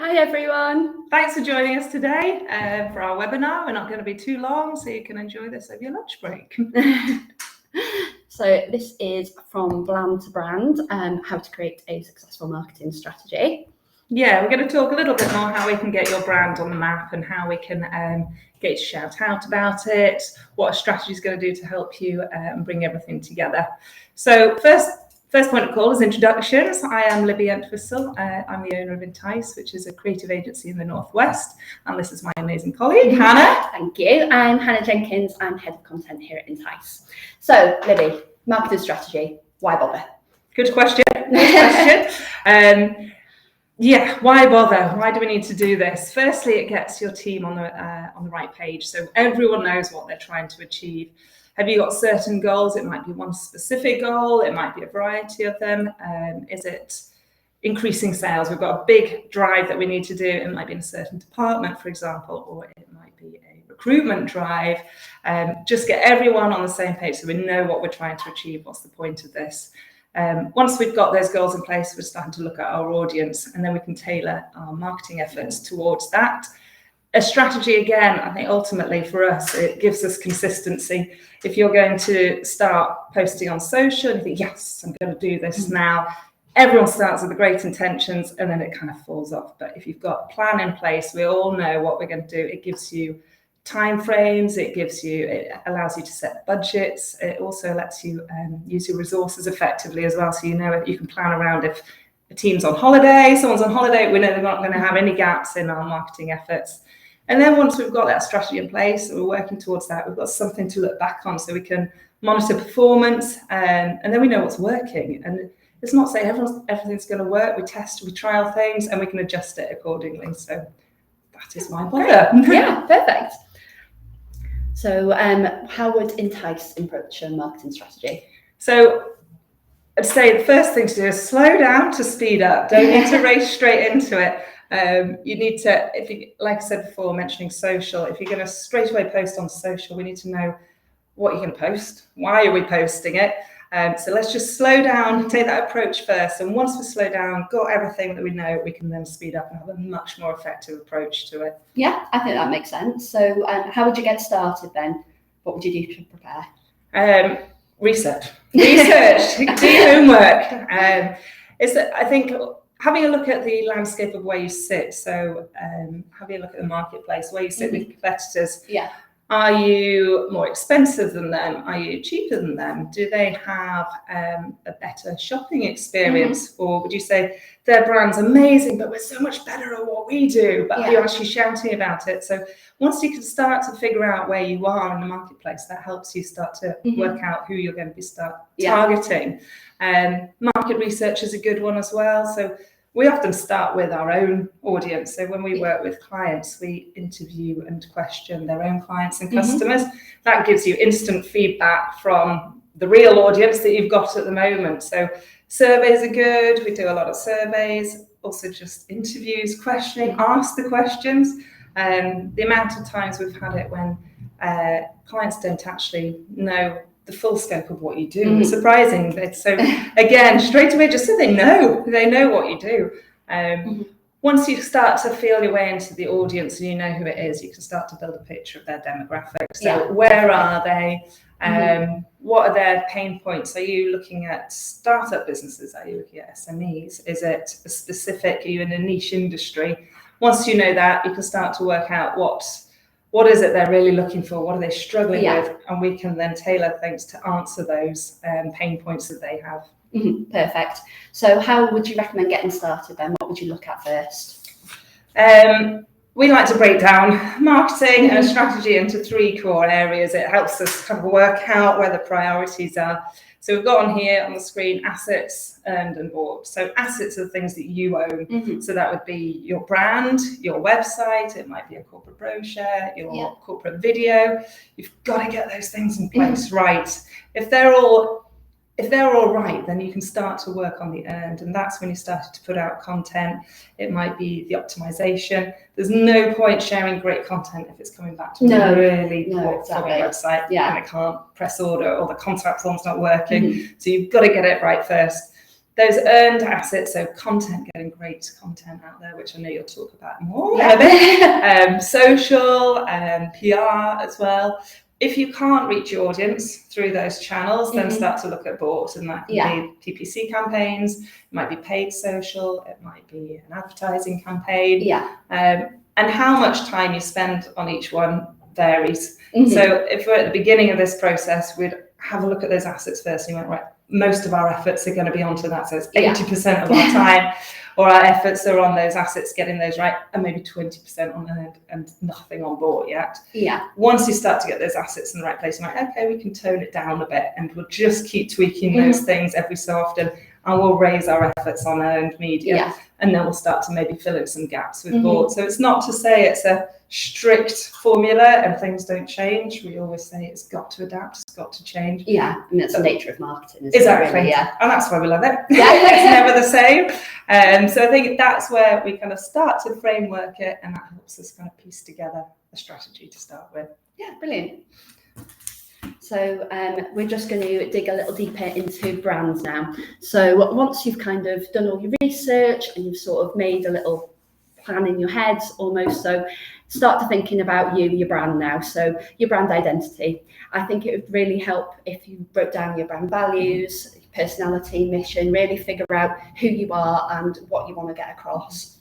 Hi everyone. Thanks for joining us today for our webinar. We're not going to be too long, so you can enjoy this over your lunch break. So this is from bland to brand, how to create a successful marketing strategy. Yeah, we're going to talk a little bit more how we can get your brand on the map and how we can get you to shout out about it, what a strategy is going to do to help you bring everything together. So First point of call is introductions. I am Libby Entwisle. I'm the owner of Entyce, which is a creative agency in the Northwest. And this is my amazing colleague, Hannah. Thank you. I'm Hannah Jenkins. I'm head of content here at Entyce. So, Libby, marketing strategy, why bother? Good question. Yeah, why bother? Why do we need to do this? Firstly, it gets your team on the right page, so everyone knows what they're trying to achieve. Have you got certain goals? It might be one specific goal. It might be a variety of them. Is it increasing sales? We've got a big drive that we need to do. It might be in a certain department, for example, or it might be a recruitment drive. Just get everyone on the same page so we know what we're trying to achieve. What's the point of this? Once we've got those goals in place, we're starting to look at our audience, and then we can tailor our marketing efforts towards that. A strategy, again, I think ultimately for us, it gives us consistency. If you're going to start posting on social, you think, yes, I'm going to do this now. Everyone starts with the great intentions and then it kind of falls off. But if you've got a plan in place, we all know what we're going to do. It gives you timeframes, it allows you to set budgets. It also lets you use your resources effectively as well. So you know you can plan around if a team's on holiday, someone's on holiday, we know they're not going to have any gaps in our marketing efforts. And then once we've got that strategy in place and we're working towards that, we've got something to look back on so we can monitor performance and then we know what's working. And it's not saying everything's going to work. We test, we trial things and we can adjust it accordingly. So that is my bother. Yeah, perfect. So how would Entyce approach a marketing strategy? So I'd say the first thing to do is slow down to speed up. Don't need to race straight into it. You need to, like I said before, mentioning social, if you're going to straight away post on social, we need to know what you're going to post. Why are we posting it? So let's just slow down, take that approach first. And once we slow down, got everything that we know, we can then speed up and have a much more effective approach to it. Yeah, I think that makes sense. So how would you get started then? What would you do to prepare? Research, do your homework. I think having a look at the landscape of where you sit. So having a look at the marketplace, where you sit with competitors. Yeah. Are you more expensive than them? Are you cheaper than them? Do they have a better shopping experience? Or would you say their brand's amazing, but we're so much better at what we do? But are you actually shouting about it? So once you can start to figure out where you are in the marketplace, that helps you start to work out who you're going to be targeting. Market research is a good one as well. So we often start with our own audience. So when we work with clients, we interview and question their own clients and customers. That gives you instant feedback from the real audience that you've got at the moment. So surveys are good. We do a lot of surveys, also just interviews, questioning, ask the questions. The amount of times we've had it when clients don't actually know the full scope of what you do. It's surprising. So again, straight away, just so they know what you do. Once you start to feel your way into the audience and you know who it is, you can start to build a picture of their demographic. So where are they? What are their pain points? Are you looking at startup businesses? Are you looking at SMEs? Is it a specific, are you in a niche industry? Once you know that, you can start to work out what is it they're really looking for? What are they struggling with? And we can then tailor things to answer those pain points that they have. Perfect. So how would you recommend getting started then? What would you look at first? We like to break down marketing and strategy into 3 core areas. It helps us kind of work out where the priorities are. So we've got on here on the screen assets, earned and bought. So assets are the things that you own. So that would be your brand, your website, it might be a corporate brochure, your corporate video. You've got to get those things in place right. If they're all right, then you can start to work on the earned, and that's when you started to put out content. It might be the optimization. There's no point sharing great content if it's coming back to a really poor website and it can't press order or the contact form's not working. So you've got to get it right first. those earned assets, so content, getting great content out there, which I know you'll talk about more in a bit, social, PR as well. If you can't reach your audience through those channels, then start to look at bought, and that can be PPC campaigns, it might be paid social, it might be an advertising campaign. And how much time you spend on each one varies. So if we're at the beginning of this process, we'd have a look at those assets first, and we went, right, most of our efforts are going to be onto that. So it's 80% of our time or our efforts are on those assets, getting those right, and maybe 20% on earned and nothing on bought yet. Once you start to get those assets in the right place, you're like, okay, we can tone it down a bit, and we'll just keep tweaking those things every so often, and we'll raise our efforts on earned media, and then we'll start to maybe fill in some gaps with bought. So it's not to say it's a strict formula and things don't change. We always say it's got to adapt, it's got to change. I mean, that's the nature of marketing, isn't exactly. It, really? And that's why we love it. It's never the same. So I think that's where we kind of start to framework it, and that helps us kind of piece together a strategy to start with. Brilliant. So we're just going to dig a little deeper into brands now. So once you've kind of done all your research and you've sort of made a little plan in your head almost, so start to thinking about your brand now. So your brand identity. I think it would really help if you wrote down your brand values, personality, mission, really figure out who you are and what you want to get across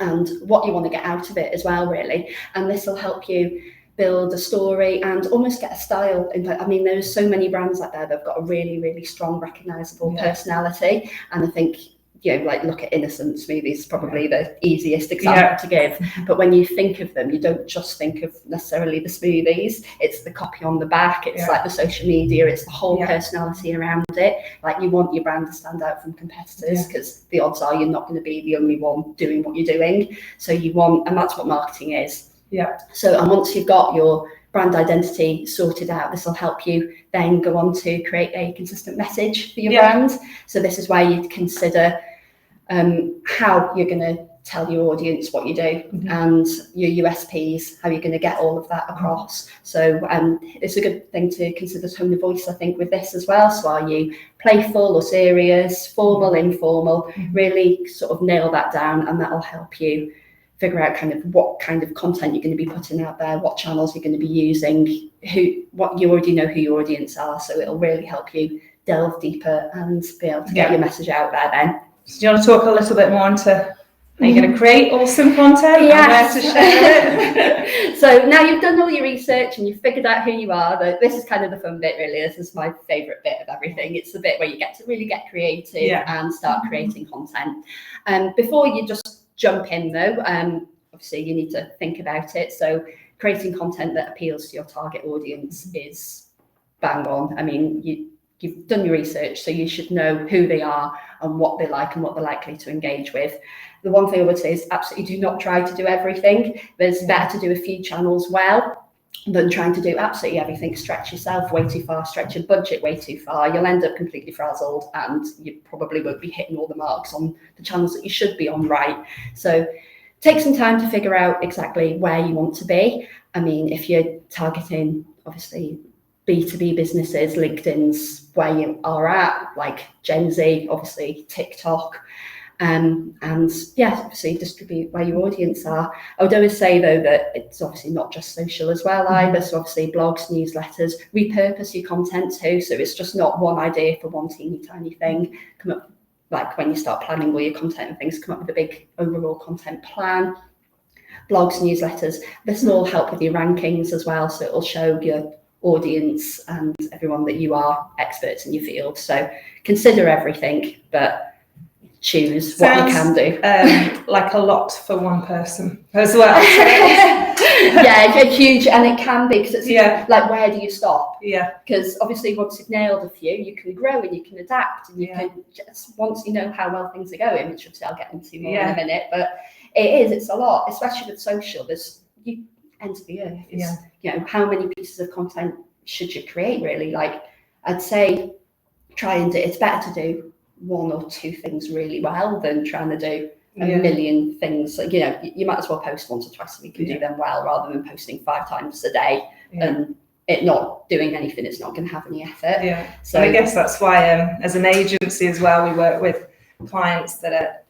and what you want to get out of it as well, really. And this will help you build a story and almost get a style. I mean, there's so many brands out there that have got a really, really strong, recognisable personality. And I think, like look at Innocence movies, probably the easiest example to give. But when you think of them, you don't just think of necessarily the smoothies. It's the copy on the back. It's like the social media. It's the whole personality around it. Like you want your brand to stand out from competitors because the odds are you're not going to be the only one doing what you're doing. So you want, and that's what marketing is. So, and once you've got your brand identity sorted out, this will help you then go on to create a consistent message for your brand. So this is where you'd consider how you're going to tell your audience what you do and your USPs, how you're going to get all of that across. So it's a good thing to consider tone of voice, I think, with this as well. So are you playful or serious, formal, informal? Really sort of nail that down, and that'll help you figure out kind of what kind of content you're going to be putting out there, what channels you're going to be using, what you already know who your audience are. So it'll really help you delve deeper and be able to get your message out there then. So do you want to talk a little bit more into how you're going to create awesome content and where to share it? So now you've done all your research and you've figured out who you are. This is kind of the fun bit, really. This is my favourite bit of everything. It's the bit where you get to really get creative and start creating content. Before you just jump in though, obviously you need to think about it. So creating content that appeals to your target audience is bang on. I mean, you've done your research, so you should know who they are and what they like and what they're likely to engage with. The one thing I would say is absolutely do not try to do everything. There's better to do a few channels well than trying to do absolutely everything. Stretch yourself way too far, stretch your budget way too far. You'll end up completely frazzled and you probably won't be hitting all the marks on the channels that you should be on, right? So take some time to figure out exactly where you want to be. I mean, if you're targeting, obviously, B2B businesses, LinkedIn's where you are at, like Gen Z, obviously TikTok, and obviously distribute where your audience are. I would always say though that it's obviously not just social as well either. So obviously blogs, newsletters, repurpose your content too. So it's just not one idea for one teeny tiny thing. Come up, like when you start planning all your content and things, come up with a big overall content plan. Blogs, newsletters, this will all help with your rankings as well. So it'll show your audience and everyone that you are experts in your field. So consider everything, but choose what you can do. Like a lot for one person as well. It's huge, and it can be because it's like, where do you stop? Because obviously once you've nailed a few, you can grow and you can adapt, and you can just, once you know how well things are going, which I'll get into more in a minute, but it's a lot, especially with social. There's you end of the earth. How many pieces of content should you create, really? Like, I'd say it's better to do one or two things really well than trying to do a million things. Like, you might as well post once or twice a week and do them well, rather than posting 5 times a day and it not doing anything. It's not going to have any effort. So I guess that's why as an agency as well, we work with clients that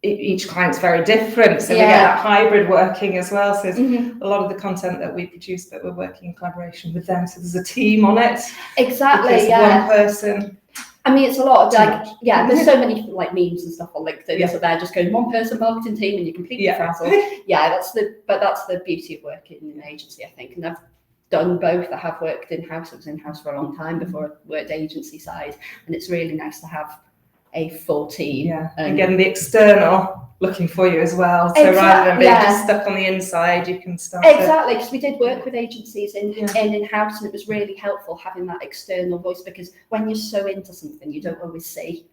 each client's very different, so we get that hybrid working as well. So there's a lot of the content that we produce, but we're working in collaboration with them, so there's a team on it. Exactly. One person. I mean, it's a lot of there's so many like memes and stuff on LinkedIn. So they're just going one person marketing team and you're completely frazzled. That's the beauty of working in an agency, I think. And I've done both. I have worked in-house. I was in-house for a long time before I worked agency side, and it's really nice to have a full team. And getting the external looking for you as well. So rather than being just stuck on the inside, you can start. Exactly, because we did work with agencies in-house, and it was really helpful having that external voice, because when you're so into something, you don't always see.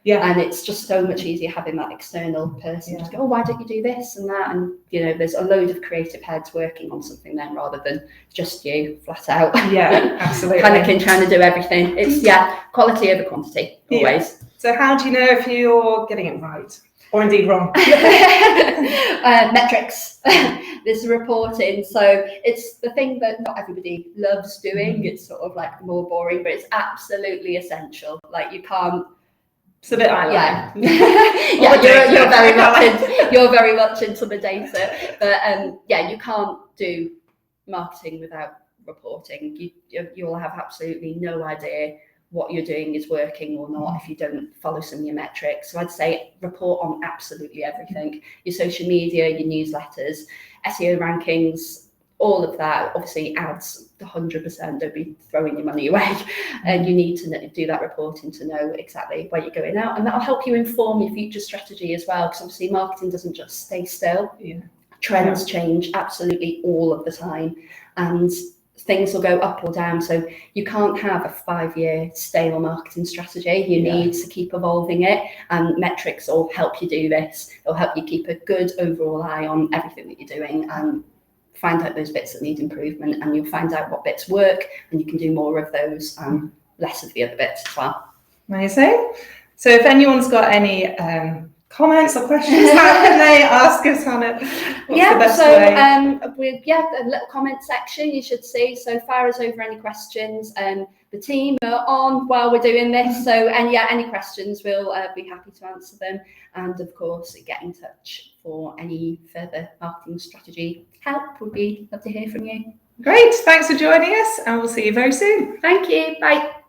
And it's just so much easier having that external person just go, oh, why don't you do this and that? And, there's a load of creative heads working on something then, rather than just you flat out. Absolutely. Panicking, trying to do everything. It's, quality over quantity, always. So how do you know if you're getting it right? Or indeed wrong? Metrics. There's reporting. So it's the thing that not everybody loves doing. It's sort of like more boring, but it's absolutely essential. Like you can't. It's a bit like you're very much into the data, but you can't do marketing without reporting. You'll have absolutely no idea what you're doing is working or not if you don't follow some of your metrics. So I'd say report on absolutely everything. Your social media, your newsletters, SEO rankings, all of that. Obviously ads, 100%, don't be throwing your money away. And you need to do that reporting to know exactly where you're going out. And that'll help you inform your future strategy as well, because obviously marketing doesn't just stay still. Trends change absolutely all of the time. And things will go up or down, so you can't have a 5-year stale marketing strategy. You need to keep evolving it, and metrics will help you do this. It'll help you keep a good overall eye on everything that you're doing and find out those bits that need improvement, and you'll find out what bits work, and you can do more of those and less of the other bits as well. Amazing. So if anyone's got any comments or questions, how can they ask us on it? What's the best way? A little comment section you should see. So fire us over any questions. The team are on while we're doing this. So any questions, we'll be happy to answer them. And of course, get in touch for any further marketing strategy help. Would be love to hear from you. Great. Thanks for joining us, and we'll see you very soon. Thank you. Bye.